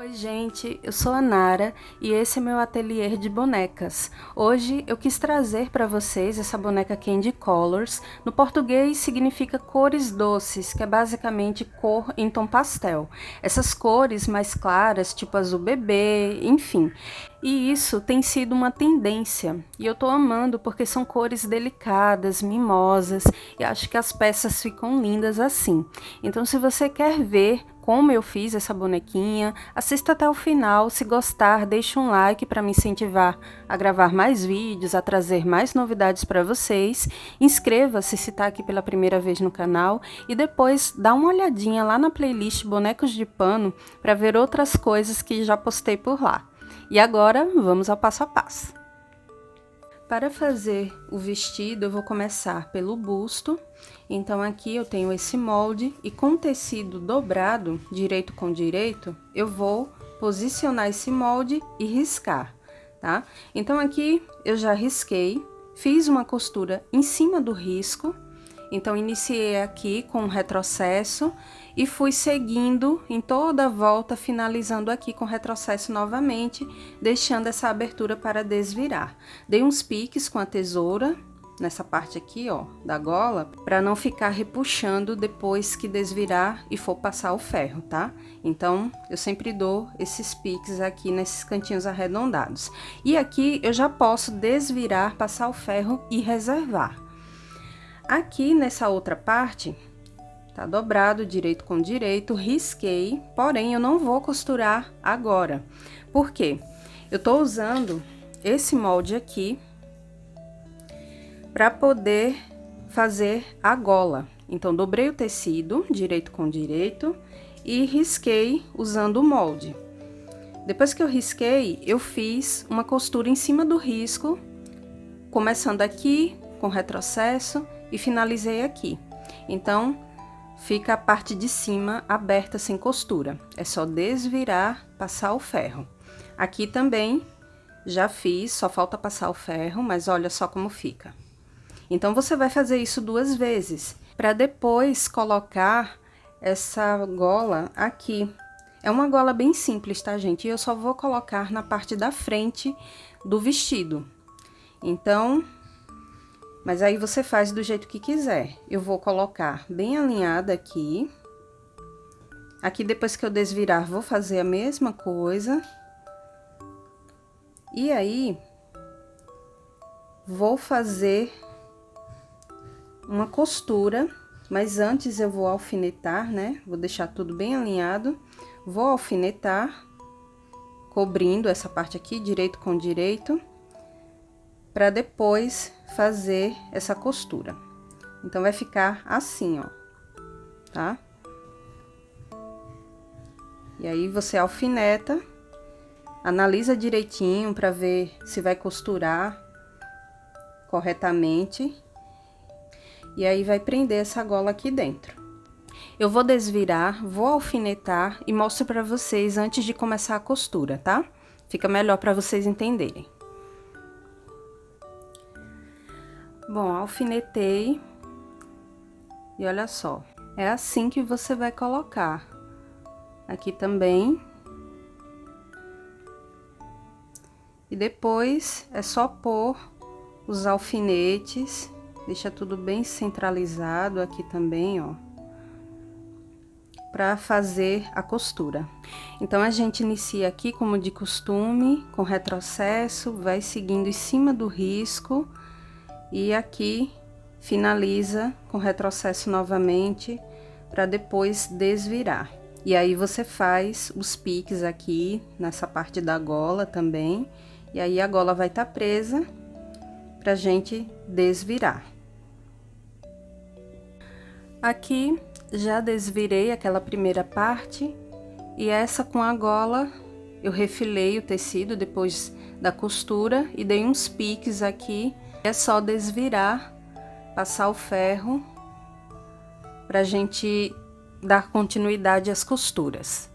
Oi gente, eu sou a Nara e esse é meu ateliê de bonecas. Hoje eu quis trazer para vocês essa boneca Candy Colors. No português significa cores doces, que é basicamente cor em tom pastel. Essas cores mais claras, tipo azul bebê, enfim. E isso tem sido uma tendência e eu tô amando porque são cores delicadas, mimosas e acho que as peças ficam lindas assim. Então se você quer ver como eu fiz essa bonequinha, assista até o final. Se gostar, deixe um like para me incentivar a gravar mais vídeos, a trazer mais novidades para vocês. Inscreva-se se está aqui pela primeira vez no canal e depois dá uma olhadinha lá na playlist Bonecos de Pano para ver outras coisas que já postei por lá. E agora vamos ao passo a passo. Para fazer o vestido, eu vou começar pelo busto. Então, aqui eu tenho esse molde e com tecido dobrado, direito com direito, eu vou posicionar esse molde e riscar, tá? Então, aqui eu já risquei, fiz uma costura em cima do risco. Então, iniciei aqui com um retrocesso e fui seguindo em toda a volta, finalizando aqui com retrocesso novamente, deixando essa abertura para desvirar. Dei uns piques com a tesoura, nessa parte aqui, ó, da gola, para não ficar repuxando depois que desvirar e for passar o ferro, tá? Então, eu sempre dou esses piques aqui nesses cantinhos arredondados. E aqui eu já posso desvirar, passar o ferro e reservar. Aqui nessa outra parte, tá dobrado direito com direito, risquei, porém eu não vou costurar agora. Por quê? Eu tô usando esse molde aqui para poder fazer a gola. Então, dobrei o tecido direito com direito e risquei usando o molde. Depois que eu risquei, eu fiz uma costura em cima do risco, começando aqui com retrocesso e finalizei aqui. Então, fica a parte de cima aberta sem costura. É só desvirar, passar o ferro. Aqui também já fiz, só falta passar o ferro, mas olha só como fica. Então, você vai fazer isso 2 vezes, para depois colocar essa gola aqui. É uma gola bem simples, tá, gente? E eu só vou colocar na parte da frente do vestido. Então, mas aí você faz do jeito que quiser. Eu vou colocar bem alinhada aqui. Aqui, depois que eu desvirar, vou fazer a mesma coisa. E aí, vou fazer uma costura, mas antes eu vou alfinetar, né? Vou deixar tudo bem alinhado. Vou alfinetar, cobrindo essa parte aqui, direito com direito, para depois fazer essa costura. Então, vai ficar assim, ó, tá? E aí, você alfineta, analisa direitinho para ver se vai costurar corretamente. E aí, vai prender essa gola aqui dentro. Eu vou desvirar, vou alfinetar e mostro para vocês antes de começar a costura, tá? Fica melhor para vocês entenderem. Bom, alfinetei. E olha só, é assim que você vai colocar. Aqui também. E depois é só pôr os alfinetes. Deixa tudo bem centralizado aqui também, ó, para fazer a costura. Então, a gente inicia aqui como de costume, com retrocesso, vai seguindo em cima do risco e aqui finaliza com retrocesso novamente para depois desvirar. E aí, você faz os piques aqui nessa parte da gola também, e aí a gola vai estar presa pra gente desvirar. Aqui já desvirei aquela primeira parte e essa com a gola eu refilei o tecido depois da costura e dei uns piques aqui. É só desvirar, passar o ferro pra gente dar continuidade às costuras.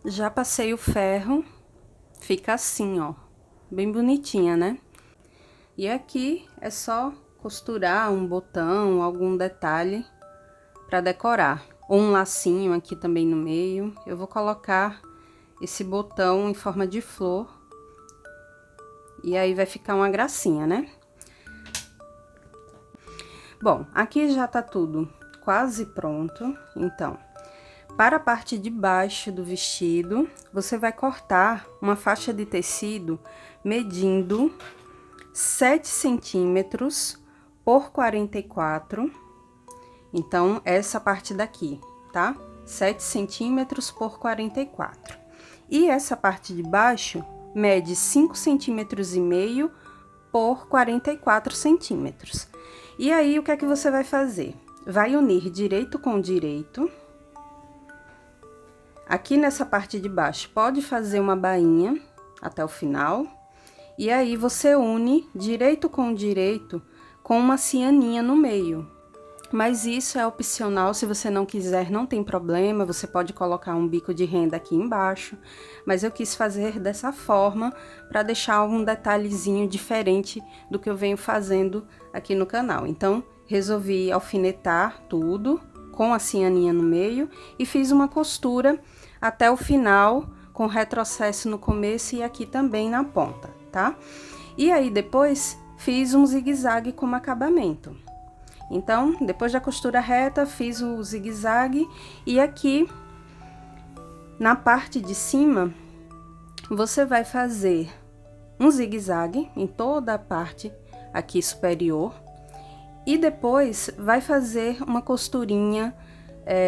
Já passei o ferro, fica assim, ó, bem bonitinha, né? E aqui é só costurar um botão, algum detalhe para decorar. ou um lacinho aqui também no meio. Eu vou colocar esse botão em forma de flor, e aí vai ficar uma gracinha, né? Bom, aqui já tá tudo quase pronto, então, para a parte de baixo do vestido, você vai cortar uma faixa de tecido medindo 7 centímetros por 44. Então, essa parte daqui, tá? 7 centímetros por 44. E essa parte de baixo mede 5 centímetros e meio por 44 centímetros. E aí, o que é que você vai fazer? Vai unir direito com direito. Aqui nessa parte de baixo, pode fazer uma bainha até o final. E aí, você une direito com direito com uma cianinha no meio. Mas isso é opcional, se você não quiser, não tem problema, você pode colocar um bico de renda aqui embaixo. Mas eu quis fazer dessa forma, para deixar um detalhezinho diferente do que eu venho fazendo aqui no canal. Então, resolvi alfinetar tudo com a cianinha no meio e fiz uma costura até o final, com retrocesso no começo e aqui também na ponta, tá? E aí, depois, fiz um zigue-zague como acabamento. Então, depois da costura reta, fiz o zigue-zague e aqui, na parte de cima, você vai fazer um zigue-zague em toda a parte aqui superior e depois vai fazer uma costurinha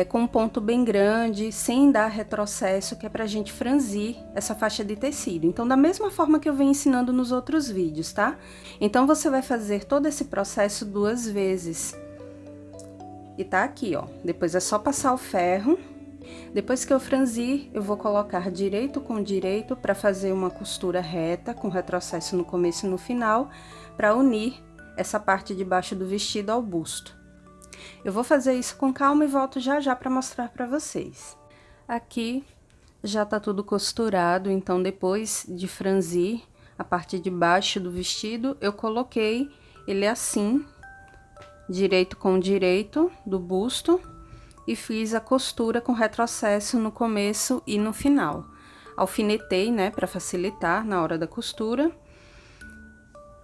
com um ponto bem grande, sem dar retrocesso, que é pra gente franzir essa faixa de tecido. Então, da mesma forma que eu venho ensinando nos outros vídeos, tá? Então, você vai fazer todo esse processo 2 vezes. E tá aqui, ó. Depois é só passar o ferro. Depois que eu franzir, eu vou colocar direito com direito pra fazer uma costura reta, com retrocesso no começo e no final, pra unir essa parte de baixo do vestido ao busto. Eu vou fazer isso com calma e volto já já para mostrar para vocês. Aqui já tá tudo costurado, então depois de franzir a parte de baixo do vestido, eu coloquei ele assim, direito com direito do busto, e fiz a costura com retrocesso no começo e no final. Alfinetei, né, para facilitar na hora da costura.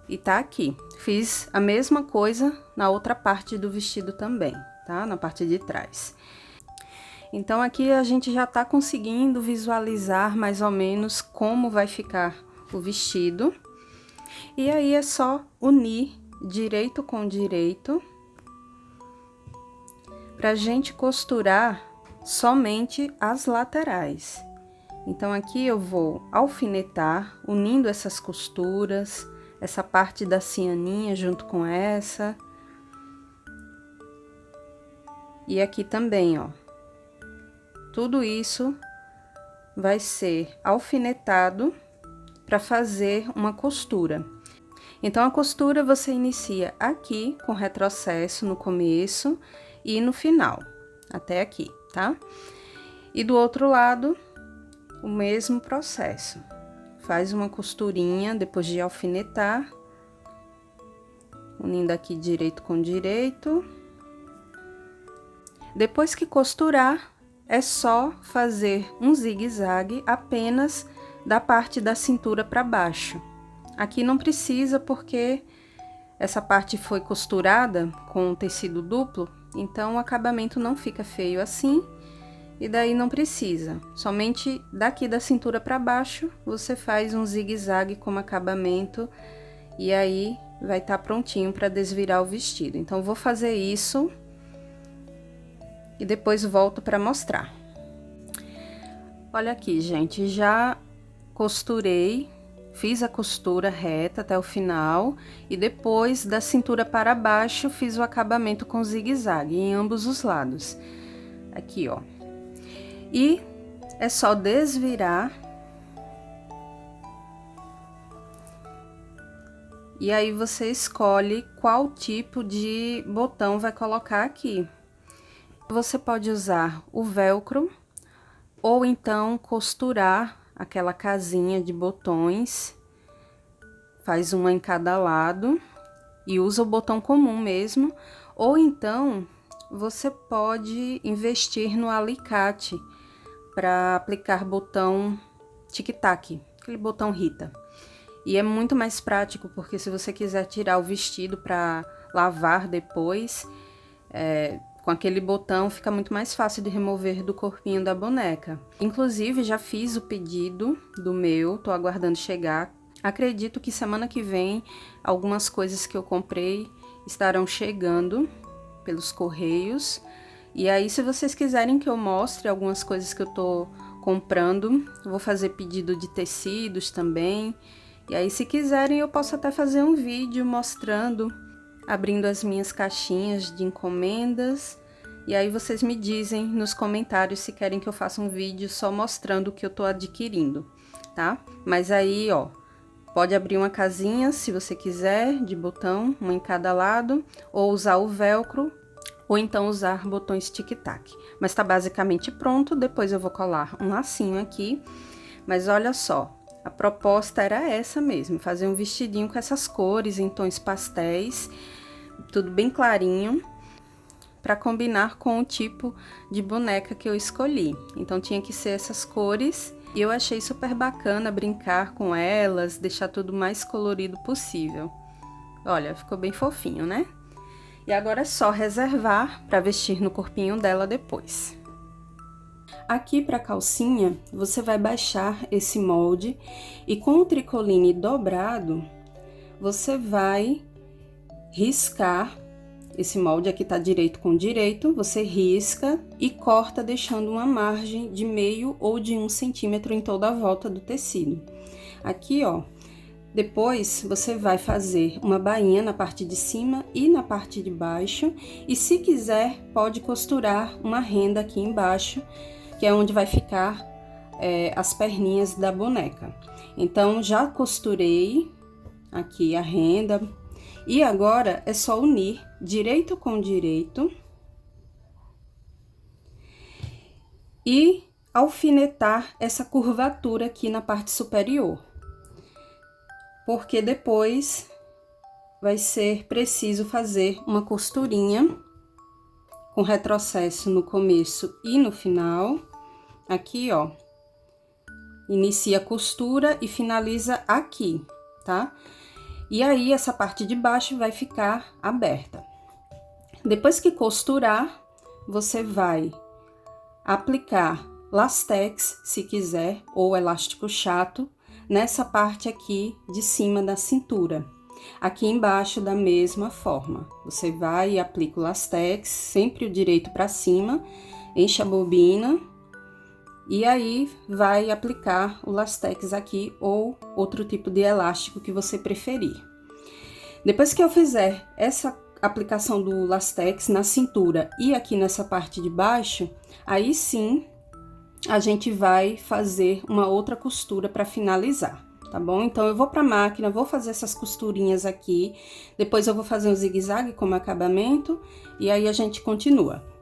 E tá aqui. Fiz a mesma coisa na outra parte do vestido também, tá? Na parte de trás. Então, aqui a gente já tá conseguindo visualizar mais ou menos como vai ficar o vestido. E aí, é só unir direito com direito pra gente costurar somente as laterais. Então, aqui eu vou alfinetar, unindo essas costuras, essa parte da cianinha junto com essa. E aqui também, ó. Tudo isso vai ser alfinetado para fazer uma costura. Então, a costura você inicia aqui com retrocesso no começo e no final, até aqui, tá? E do outro lado, o mesmo processo. Faz uma costurinha depois de alfinetar, unindo aqui direito com direito. Depois que costurar, é só fazer um zigue-zague apenas da parte da cintura para baixo. Aqui não precisa porque essa parte foi costurada com tecido duplo, então o acabamento não fica feio assim. E daí não precisa, somente daqui da cintura para baixo você faz um zigue-zague como acabamento e aí vai estar prontinho para desvirar o vestido. Então, vou fazer isso e depois volto para mostrar. Olha aqui, gente, já costurei, fiz a costura reta até o final e depois da cintura para baixo fiz o acabamento com zigue-zague em ambos os lados. Aqui, ó. E é só desvirar. E aí, você escolhe qual tipo de botão vai colocar aqui. Você pode usar o velcro, ou então costurar aquela casinha de botões. Faz uma em cada lado e usa o botão comum mesmo. Ou então, você pode investir no alicate para aplicar botão tic-tac, aquele botão Rita. E é muito mais prático, porque se você quiser tirar o vestido para lavar depois, com aquele botão fica muito mais fácil de remover do corpinho da boneca. Inclusive, já fiz o pedido do meu, tô aguardando chegar. Acredito que semana que vem algumas coisas que eu comprei estarão chegando pelos correios. E aí, se vocês quiserem que eu mostre algumas coisas que eu tô comprando, eu vou fazer pedido de tecidos também. E aí, se quiserem, eu posso até fazer um vídeo mostrando, abrindo as minhas caixinhas de encomendas. E aí vocês me dizem nos comentários se querem que eu faça um vídeo só mostrando o que eu tô adquirindo, tá? Mas aí, ó, pode abrir uma casinha se você quiser, de botão, uma em cada lado, ou usar o velcro, ou então usar botões tic-tac. Mas tá basicamente pronto, depois eu vou colar um lacinho aqui. Mas olha só, a proposta era essa mesmo, fazer um vestidinho com essas cores em tons pastéis, tudo bem clarinho, para combinar com o tipo de boneca que eu escolhi. Então tinha que ser essas cores, e eu achei super bacana brincar com elas, deixar tudo mais colorido possível. Olha, ficou bem fofinho, né? E agora é só reservar para vestir no corpinho dela depois. Aqui para a calcinha, você vai baixar esse molde e com o tricoline dobrado, você vai riscar esse molde. Aqui tá direito com direito, você risca e corta deixando uma margem de meio ou de 1 centímetro em toda a volta do tecido. Aqui, ó, depois você vai fazer uma bainha na parte de cima e na parte de baixo, e se quiser pode costurar uma renda aqui embaixo, que é onde vai ficar as perninhas da boneca. Então, já costurei aqui a renda, e agora é só unir direito com direito e alfinetar essa curvatura aqui na parte superior, porque depois vai ser preciso fazer uma costurinha com retrocesso no começo e no final. Aqui, ó, inicia a costura e finaliza aqui, tá? E aí, essa parte de baixo vai ficar aberta. Depois que costurar, você vai aplicar lastex, se quiser, ou elástico chato, nessa parte aqui de cima da cintura. Aqui embaixo, da mesma forma, você vai e aplica o lastex, sempre o direito para cima, enche a bobina, e aí vai aplicar o lastex aqui ou outro tipo de elástico que você preferir. Depois que eu fizer essa aplicação do lastex na cintura e aqui nessa parte de baixo, aí sim a gente vai fazer uma outra costura para finalizar, tá bom? Então eu vou para a máquina, vou fazer essas costurinhas aqui, depois eu vou fazer um zigue-zague como acabamento e aí a gente continua.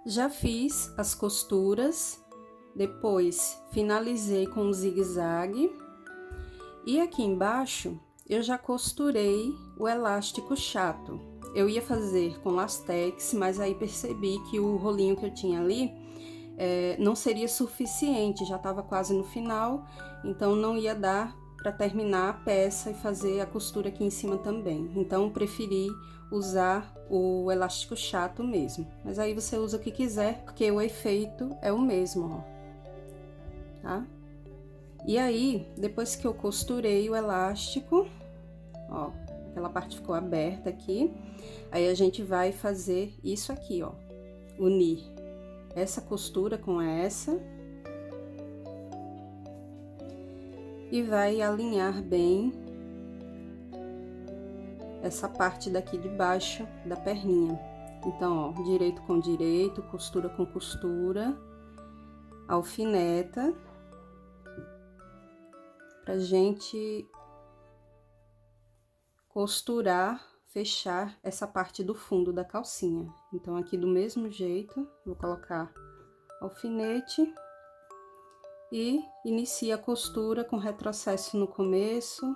Já fiz as costuras, depois finalizei com um zigue-zague. E aqui embaixo, eu já costurei o elástico chato. Eu ia fazer com lastex, mas aí percebi que o rolinho que eu tinha ali não seria suficiente, já estava quase no final, então não ia dar para terminar a peça e fazer a costura aqui em cima também. Então, preferi usar o elástico chato mesmo. Mas aí você usa o que quiser, porque o efeito é o mesmo, ó. Tá? E aí, depois que eu costurei o elástico, ó, aquela parte ficou aberta aqui, aí a gente vai fazer isso aqui, ó, unir essa costura com essa e vai alinhar bem essa parte daqui de baixo da perninha. Então, ó, direito com direito, costura com costura, alfineta, pra gente costurar, fechar essa parte do fundo da calcinha. Então, aqui do mesmo jeito, vou colocar alfinete e inicia a costura com retrocesso no começo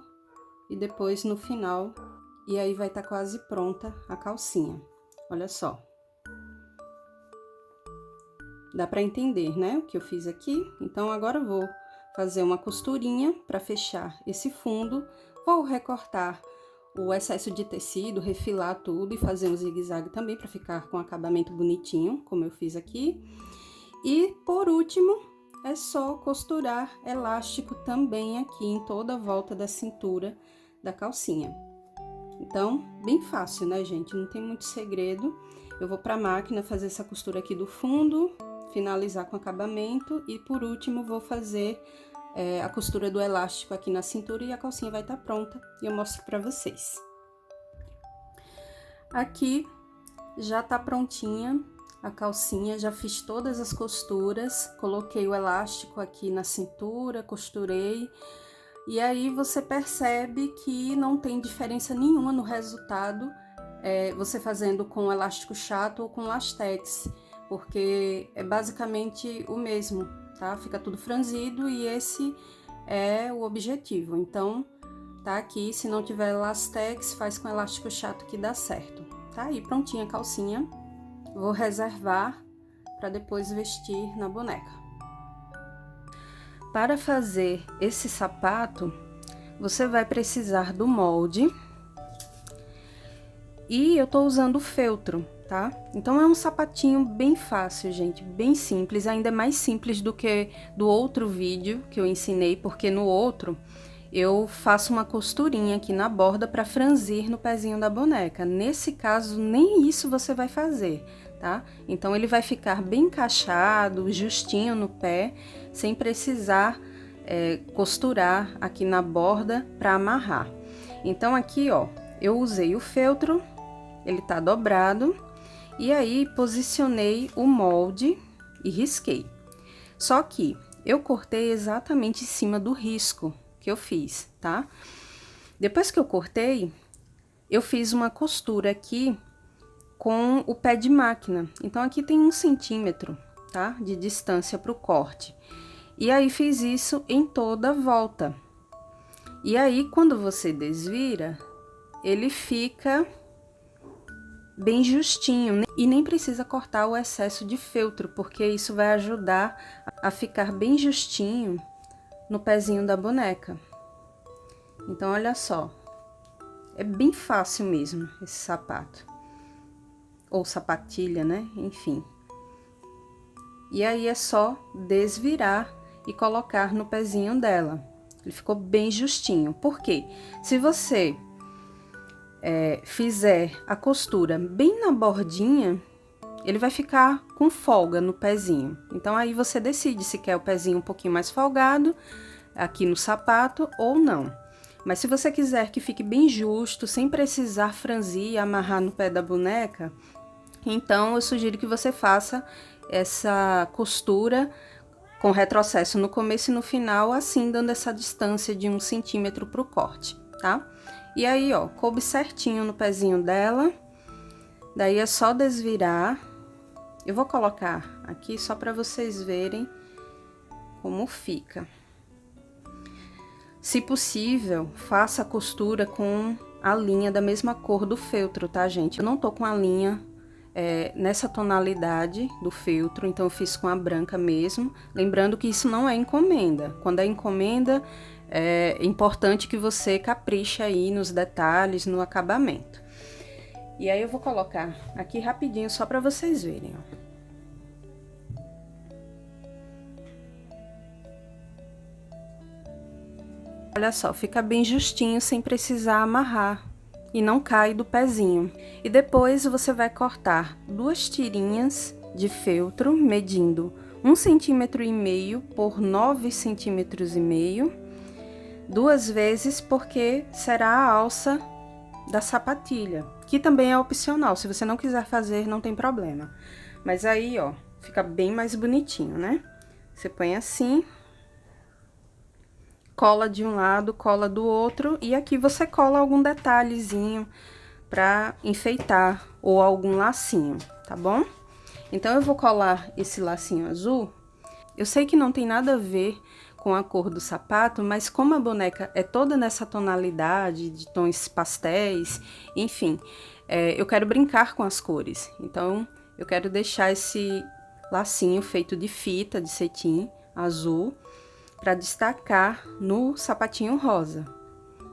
e depois no final E aí vai estar quase pronta a calcinha. Olha só. Dá pra entender, né, o que eu fiz aqui? Então, agora eu vou fazer uma costurinha para fechar esse fundo. Vou recortar o excesso de tecido, refilar tudo e fazer um zigue-zague também para ficar com acabamento bonitinho, como eu fiz aqui. E, por último, é só costurar elástico também aqui em toda a volta da cintura da calcinha. Então, bem fácil, né, gente? Não tem muito segredo. Eu vou para a máquina fazer essa costura aqui do fundo, finalizar com acabamento e, por último, vou fazer a costura do elástico aqui na cintura e a calcinha vai estar pronta e eu mostro para vocês. Aqui já tá prontinha a calcinha, já fiz todas as costuras, coloquei o elástico aqui na cintura, costurei. E aí você percebe que não tem diferença nenhuma no resultado, você fazendo com elástico chato ou com lastex, porque é basicamente o mesmo, tá? Fica tudo franzido e esse é o objetivo. Então, tá aqui, se não tiver lastex, faz com elástico chato que dá certo. Tá aí prontinha a calcinha, vou reservar para depois vestir na boneca. Para fazer esse sapato, você vai precisar do molde e eu tô usando feltro, tá? Então é um sapatinho bem fácil, gente, bem simples, ainda é mais simples do que do outro vídeo que eu ensinei, porque no outro eu faço uma costurinha aqui na borda para franzir no pezinho da boneca. Nesse caso, nem isso você vai fazer, tá? Então, ele vai ficar bem encaixado, justinho no pé, sem precisar costurar aqui na borda para amarrar. Então, aqui, ó, eu usei o feltro, ele tá dobrado, e aí posicionei o molde e risquei. Só que eu cortei exatamente em cima do risco que eu fiz, tá? Depois que eu cortei, eu fiz uma costura aqui com o pé de máquina. Então, aqui tem 1 centímetro, tá? De distância para o corte. E aí, fiz isso em toda a volta. E aí, quando você desvira, ele fica bem justinho. E nem precisa cortar o excesso de feltro, porque isso vai ajudar a ficar bem justinho no pezinho da boneca. Então, olha só. É bem fácil mesmo esse sapato. Ou sapatilha, né? Enfim. E aí é só desvirar e colocar no pezinho dela. Ele ficou bem justinho. Por quê? Se você fizer a costura bem na bordinha, ele vai ficar com folga no pezinho. Então, aí você decide se quer o pezinho um pouquinho mais folgado aqui no sapato ou não. Mas se você quiser que fique bem justo, sem precisar franzir e amarrar no pé da boneca, então eu sugiro que você faça essa costura com retrocesso no começo e no final, assim dando essa distância de 1 centímetro pro corte, tá? E aí, ó, coube certinho no pezinho dela, daí é só desvirar. Eu vou colocar aqui só para vocês verem como fica. Se possível, faça a costura com a linha da mesma cor do feltro, tá, gente? Eu não tô com a linha nessa tonalidade do feltro, então eu fiz com a branca mesmo. Lembrando que isso não é encomenda. Quando é encomenda, é importante que você capriche aí nos detalhes, no acabamento. E aí eu vou colocar aqui rapidinho só para vocês verem, ó. Olha só, fica bem justinho sem precisar amarrar e não cai do pezinho. E depois você vai cortar 2 tirinhas de feltro, medindo 1,5 cm por 9,5 cm, 2 vezes, porque será a alça da sapatilha, que também é opcional. Se você não quiser fazer, não tem problema. Mas aí, ó, fica bem mais bonitinho, né? Você põe assim, cola de um lado, cola do outro, e aqui você cola algum detalhezinho pra enfeitar, ou algum lacinho, tá bom? Então, eu vou colar esse lacinho azul. Eu sei que não tem nada a ver com a cor do sapato, mas como a boneca é toda nessa tonalidade de tons pastéis, enfim, eu quero brincar com as cores. Então, eu quero deixar esse lacinho feito de fita de cetim azul para destacar no sapatinho rosa,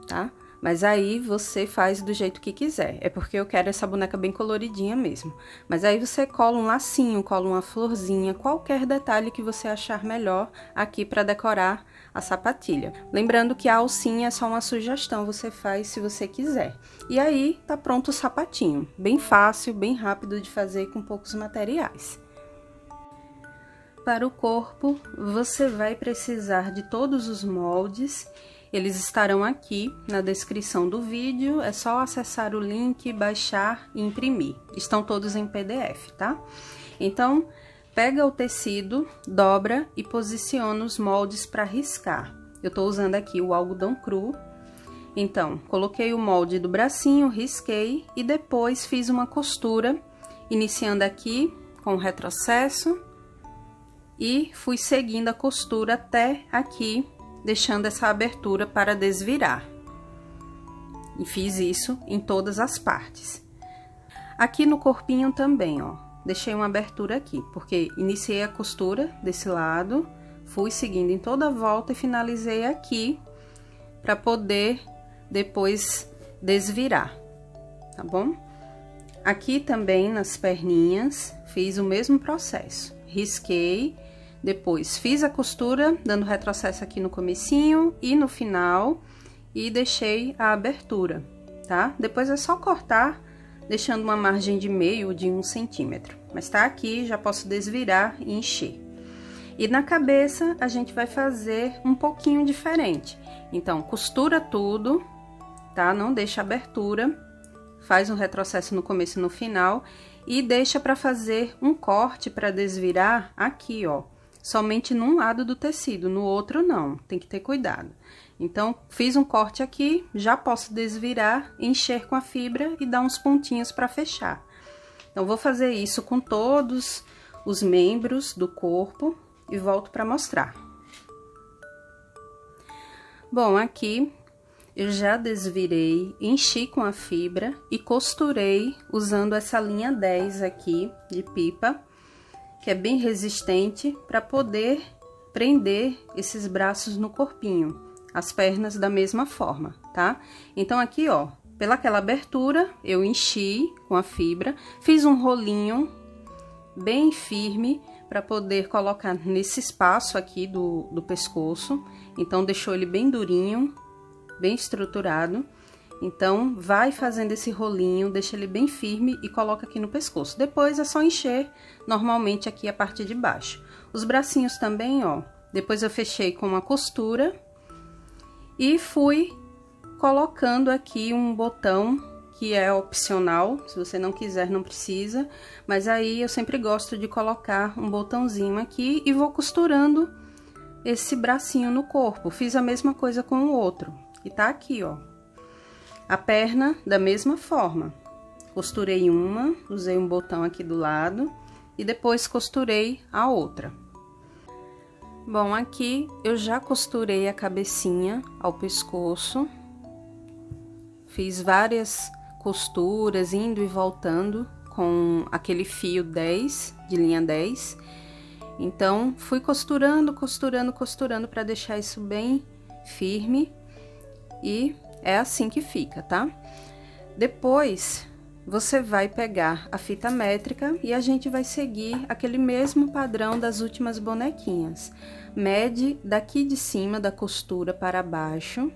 tá? Mas aí você faz do jeito que quiser, é porque eu quero essa boneca bem coloridinha mesmo. Mas aí você cola um lacinho, cola uma florzinha, qualquer detalhe que você achar melhor aqui para decorar a sapatilha. Lembrando que a alcinha é só uma sugestão, você faz se você quiser. E aí tá pronto o sapatinho, bem fácil, bem rápido de fazer com poucos materiais. Para o corpo, você vai precisar de todos os moldes. Eles estarão aqui na descrição do vídeo, é só acessar o link, baixar e imprimir. Estão todos em PDF, tá? Então, pega o tecido, dobra e posiciona os moldes para riscar. Eu tô usando aqui o algodão cru. Então, coloquei o molde do bracinho, risquei e depois fiz uma costura, iniciando aqui com o retrocesso e fui seguindo a costura até aqui, deixando essa abertura para desvirar. E fiz isso em todas as partes. Aqui no corpinho também, ó, deixei uma abertura aqui, porque iniciei a costura desse lado, fui seguindo em toda a volta e finalizei aqui, para poder depois desvirar, tá bom? Aqui também nas perninhas, fiz o mesmo processo, risquei. Depois fiz a costura, dando retrocesso aqui no comecinho e no final, e deixei a abertura, tá? Depois é só cortar, deixando uma margem de meio de 1 centímetro. Mas tá aqui, já posso desvirar e encher. E na cabeça, a gente vai fazer um pouquinho diferente. Então, costura tudo, tá? Não deixa abertura, faz um retrocesso no começo e no final, e deixa para fazer um corte para desvirar aqui, ó. Somente num lado do tecido, no outro não, tem que ter cuidado. Então, fiz um corte aqui, já posso desvirar, encher com a fibra e dar uns pontinhos para fechar. Então, vou fazer isso com todos os membros do corpo e volto para mostrar. Bom, aqui eu já desvirei, enchi com a fibra e costurei usando essa linha 10 aqui de pipa, que é bem resistente, para poder prender esses braços no corpinho, as pernas da mesma forma, tá? Então, aqui, ó, pelaquela abertura, eu enchi com a fibra, fiz um rolinho bem firme para poder colocar nesse espaço aqui do pescoço, então deixou ele bem durinho, bem estruturado. Então, vai fazendo esse rolinho, deixa ele bem firme e coloca aqui no pescoço. Depois é só encher normalmente aqui a parte de baixo. Os bracinhos também, ó, depois eu fechei com uma costura e fui colocando aqui um botão que é opcional, se você não quiser não precisa, mas aí eu sempre gosto de colocar um botãozinho aqui e vou costurando esse bracinho no corpo. Fiz a mesma coisa com o outro, que tá aqui, ó. A perna, da mesma forma, costurei uma, usei um botão aqui do lado e depois costurei a outra. Bom, aqui eu já costurei a cabecinha ao pescoço, fiz várias costuras, indo e voltando com aquele fio 10, de linha 10. Então, fui costurando para deixar isso bem firme e é assim que fica, tá? Depois, você vai pegar a fita métrica e a gente vai seguir aquele mesmo padrão das últimas bonequinhas. Mede daqui de cima da costura para baixo,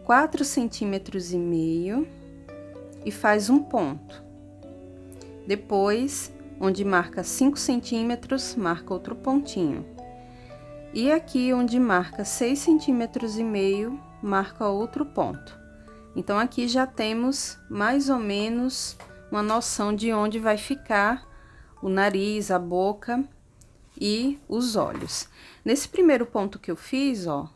4,5 centímetros e faz um ponto. Depois, onde marca 5 centímetros, marca outro pontinho. E aqui onde marca 6,5 centímetros, marca outro ponto. Então, aqui já temos mais ou menos uma noção de onde vai ficar o nariz, a boca e os olhos. Nesse primeiro ponto que eu fiz, ó,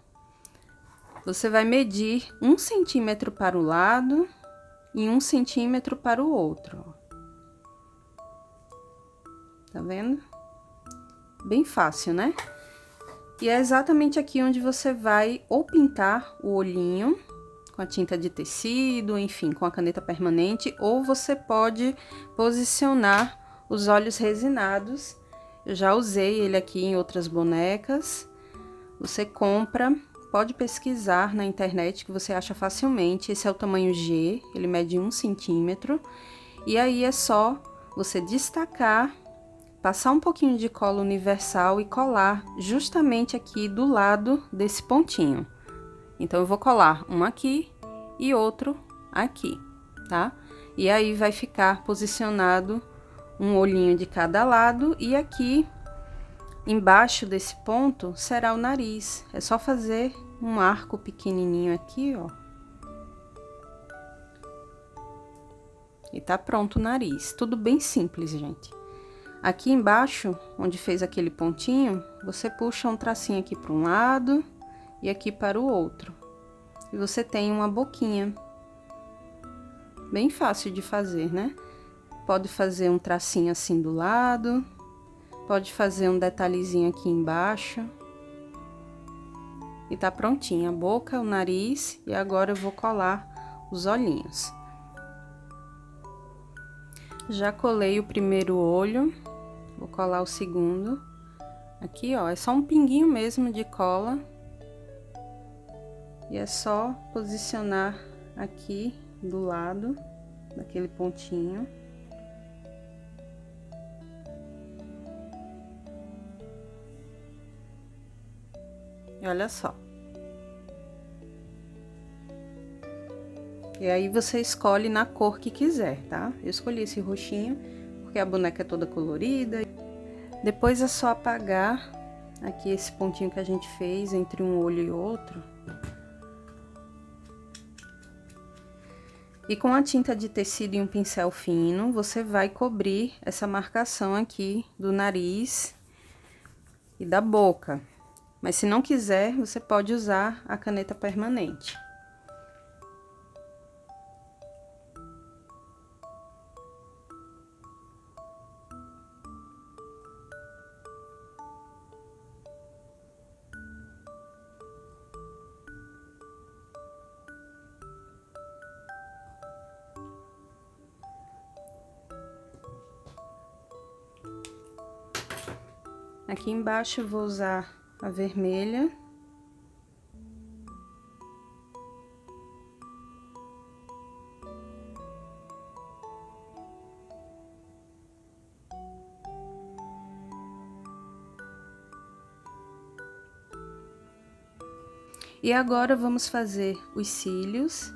você vai medir 1 centímetro para o lado e 1 centímetro para o outro, ó. Tá vendo? Bem fácil, né? E é exatamente aqui onde você vai ou pintar o olhinho com a tinta de tecido, enfim, com a caneta permanente, ou você pode posicionar os olhos resinados. Eu já usei ele aqui em outras bonecas. Você compra, pode pesquisar na internet que você acha facilmente. Esse é o tamanho G, ele mede 1 centímetro. E aí é só você destacar, passar um pouquinho de cola universal e colar justamente aqui do lado desse pontinho. Então, eu vou colar um aqui e outro aqui, tá? E aí, vai ficar posicionado um olhinho de cada lado e aqui embaixo desse ponto será o nariz. É só fazer um arco pequenininho aqui, ó. E tá pronto o nariz. Tudo bem simples, gente. Aqui embaixo, onde fez aquele pontinho, você puxa um tracinho aqui para um lado e aqui para o outro. E você tem uma boquinha. Bem fácil de fazer, né? Pode fazer um tracinho assim do lado, pode fazer um detalhezinho aqui embaixo. E tá prontinha a boca, o nariz, e agora eu vou colar os olhinhos. Já colei o primeiro olho, vou colar o segundo. Aqui, ó, é só um pinguinho mesmo de cola. E é só posicionar aqui do lado daquele pontinho. E olha só. E aí você escolhe na cor que quiser, tá? Eu escolhi esse roxinho porque a boneca é toda colorida. Depois é só apagar aqui esse pontinho que a gente fez entre um olho e outro. E com a tinta de tecido e um pincel fino, você vai cobrir essa marcação aqui do nariz e da boca. Mas se não quiser, você pode usar a caneta permanente. Aqui embaixo eu vou usar a vermelha. E agora vamos fazer os cílios.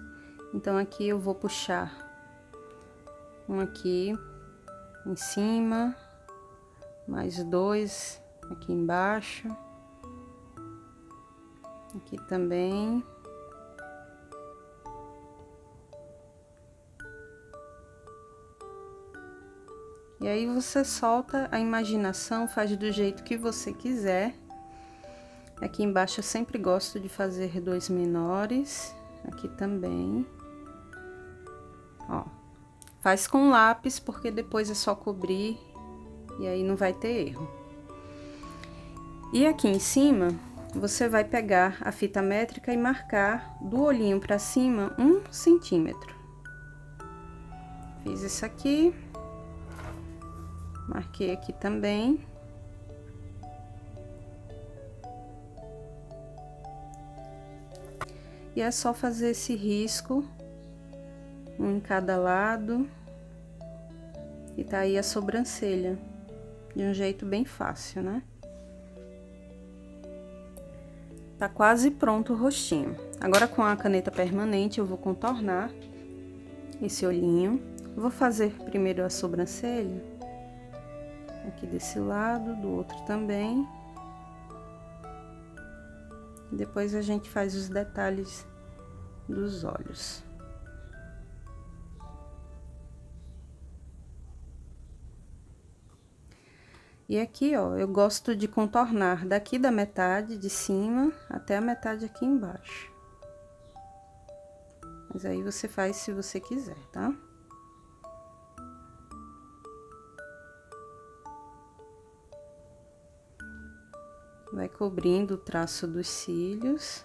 Então aqui eu vou puxar um aqui em cima, mais dois aqui embaixo, aqui também. E aí você solta a imaginação, faz do jeito que você quiser. Aqui embaixo eu sempre gosto de fazer dois menores, aqui também. Ó, faz com lápis, porque depois é só cobrir e aí não vai ter erro. E aqui em cima, você vai pegar a fita métrica e marcar do olhinho pra cima 1 centímetro. Fiz isso aqui. Marquei aqui também. E é só fazer esse risco, um em cada lado. E tá aí a sobrancelha, de um jeito bem fácil, né? Tá quase pronto o rostinho. Agora, com a caneta permanente, eu vou contornar esse olhinho. Vou fazer primeiro a sobrancelha, aqui desse lado, do outro também. Depois a gente faz os detalhes dos olhos. E aqui, ó, eu gosto de contornar daqui da metade de cima até a metade aqui embaixo. Mas aí você faz se você quiser, tá? vai cobrindo o traço dos cílios.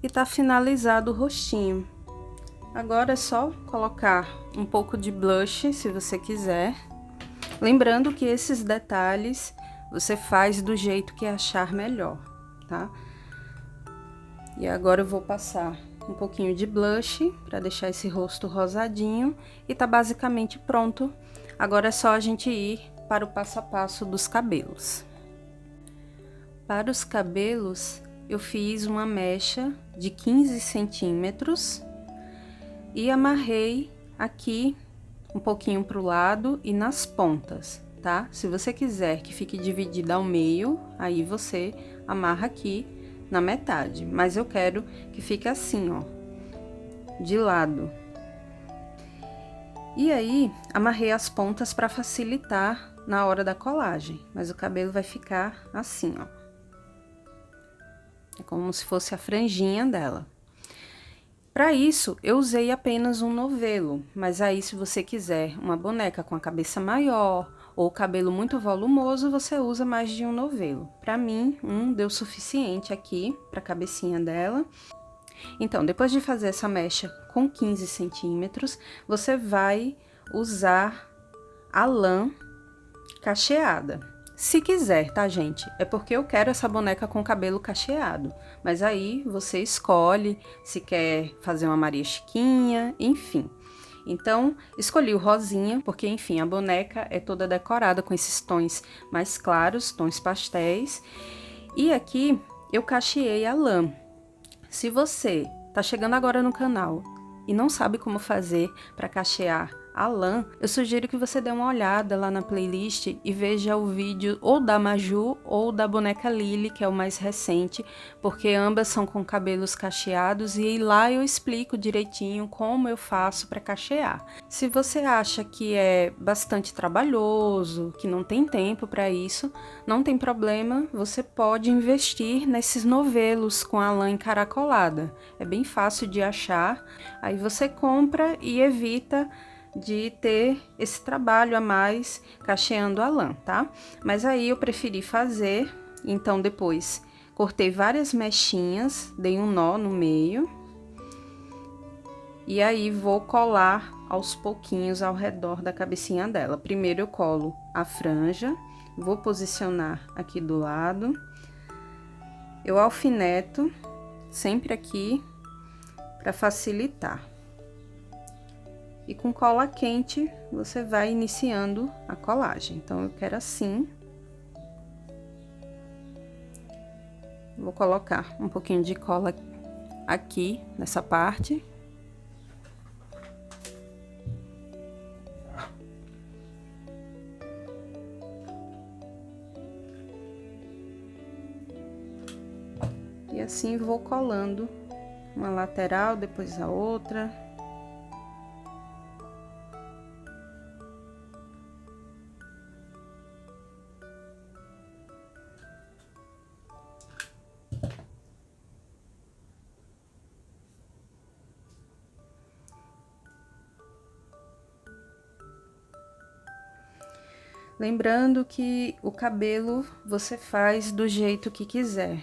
E tá finalizado o rostinho. Agora é só colocar um pouco de blush, se você quiser. Lembrando que esses detalhes você faz do jeito que achar melhor, tá? E agora eu vou passar um pouquinho de blush para deixar esse rosto rosadinho e tá basicamente pronto. Agora é só a gente ir para o passo a passo dos cabelos. Para os cabelos, eu fiz uma mecha de 15 centímetros e amarrei aqui um pouquinho para o lado e nas pontas, tá? Se você quiser que fique dividida ao meio, aí você amarra aqui na metade, mas eu quero que fique assim, ó, de lado. E aí, amarrei as pontas para facilitar na hora da colagem, mas o cabelo vai ficar assim, ó. É como se fosse a franjinha dela. Para isso, eu usei apenas um novelo, mas aí se você quiser uma boneca com a cabeça maior ou cabelo muito volumoso, você usa mais de um novelo. Para mim, um deu suficiente aqui para a cabecinha dela. Então, depois de fazer essa mecha com 15 centímetros, você vai usar a lã cacheada. Se quiser, tá, gente? É porque eu quero essa boneca com cabelo cacheado. Mas aí você escolhe se quer fazer uma Maria Chiquinha, enfim. Então, escolhi o rosinha, porque, enfim, a boneca é toda decorada com esses tons mais claros, tons pastéis. E aqui eu cacheei a lã. Se você tá chegando agora no canal e não sabe como fazer para cachear a lã, eu sugiro que você dê uma olhada lá na playlist e veja o vídeo ou da Maju ou da boneca Lily, que é o mais recente, porque ambas são com cabelos cacheados e lá eu explico direitinho como eu faço para cachear. Se você acha que é bastante trabalhoso, que não tem tempo para isso, não tem problema, você pode investir nesses novelos com a lã encaracolada. É bem fácil de achar, aí você compra e evita de ter esse trabalho a mais cacheando a lã, tá? Mas aí eu preferi fazer, então depois cortei várias mechinhas, dei um nó no meio e aí vou colar aos pouquinhos ao redor da cabecinha dela. Primeiro eu colo a franja, vou posicionar aqui do lado, eu alfineto sempre aqui para facilitar. E com cola quente, você vai iniciando a colagem. Então, eu quero assim. Vou colocar um pouquinho de cola aqui, nessa parte. E assim vou colando uma lateral, depois a outra. Lembrando que o cabelo você faz do jeito que quiser.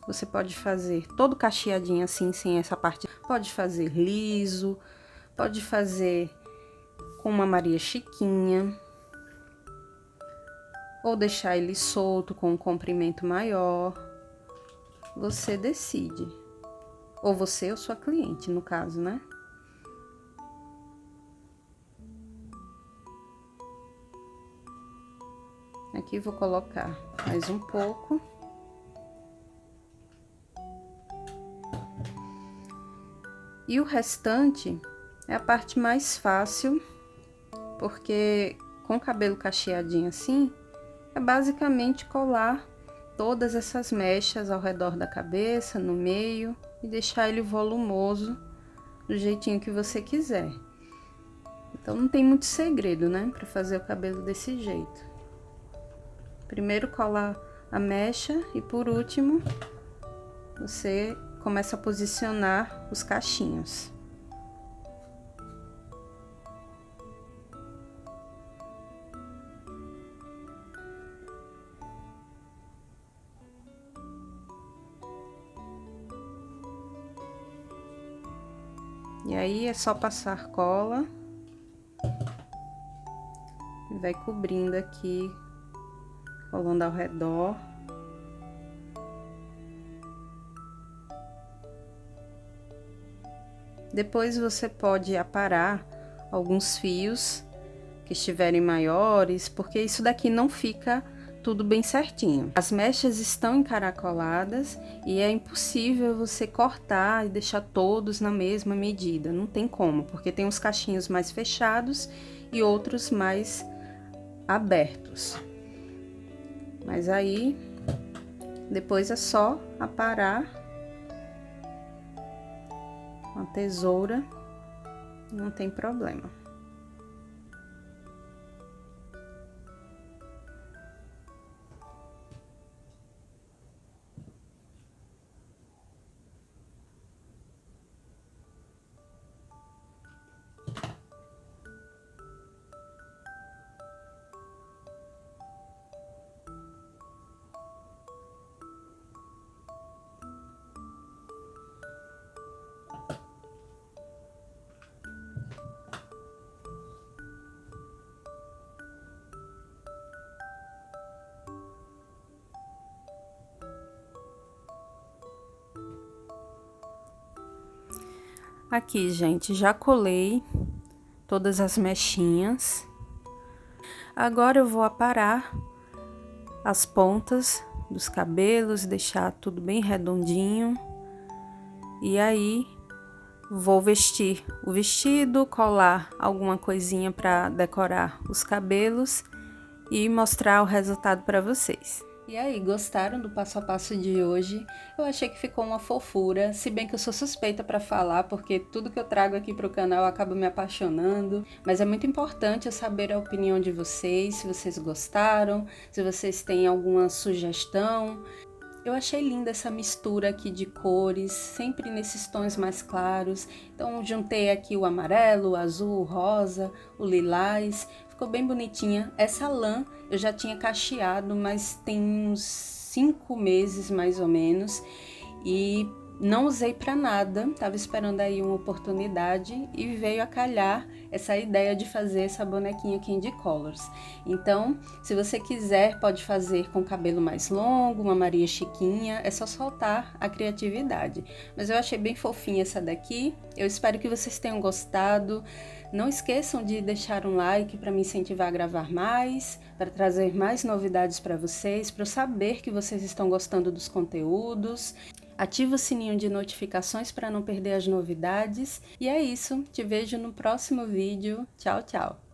Você pode fazer todo cacheadinho assim, sem essa parte. Pode fazer liso, pode fazer com uma Maria Chiquinha. ou deixar ele solto com um comprimento maior. Você decide. Ou você ou sua cliente, no caso, né? Aqui vou colocar mais um pouco. E o restante é a parte mais fácil, porque com o cabelo cacheadinho assim, é basicamente colar todas essas mechas ao redor da cabeça, no meio, e deixar ele volumoso do jeitinho que você quiser. Então não tem muito segredo, né, para fazer o cabelo desse jeito. Primeiro colar a mecha e por último você começa a posicionar os cachinhos. E aí é só passar cola e vai cobrindo aqui, colando ao redor. Depois você pode aparar alguns fios que estiverem maiores, porque isso daqui não fica tudo bem certinho. As mechas estão encaracoladas e é impossível você cortar e deixar todos na mesma medida. Não tem como, porque tem uns cachinhos mais fechados e outros mais abertos. Mas aí, depois é só aparar com a tesoura, não tem problema. Aqui, gente, já colei todas as mechinhas. Agora eu vou aparar as pontas dos cabelos, deixar tudo bem redondinho. E aí, vou vestir o vestido, colar alguma coisinha para decorar os cabelos e mostrar o resultado para vocês. E aí, gostaram do passo a passo de hoje? Eu achei que ficou uma fofura, se bem que eu sou suspeita para falar, porque tudo que eu trago aqui para o canal eu acabo me apaixonando. Mas é muito importante eu saber a opinião de vocês, se vocês gostaram, se vocês têm alguma sugestão. Eu achei linda essa mistura aqui de cores, sempre nesses tons mais claros. Então, juntei aqui o amarelo, o azul, o rosa, o lilás. Ficou bem bonitinha. Essa lã eu já tinha cacheado, mas tem uns 5 meses mais ou menos. E não usei para nada, tava esperando aí uma oportunidade e veio a calhar essa ideia de fazer essa bonequinha Candy Colors. Então, se você quiser, pode fazer com cabelo mais longo, uma Maria Chiquinha, é só soltar a criatividade. Mas eu achei bem fofinha essa daqui, eu espero que vocês tenham gostado. Não esqueçam de deixar um like para me incentivar a gravar mais, para trazer mais novidades para vocês, para eu saber que vocês estão gostando dos conteúdos. Ativa o sininho de notificações para não perder as novidades. E é isso, te vejo no próximo vídeo. Tchau, tchau!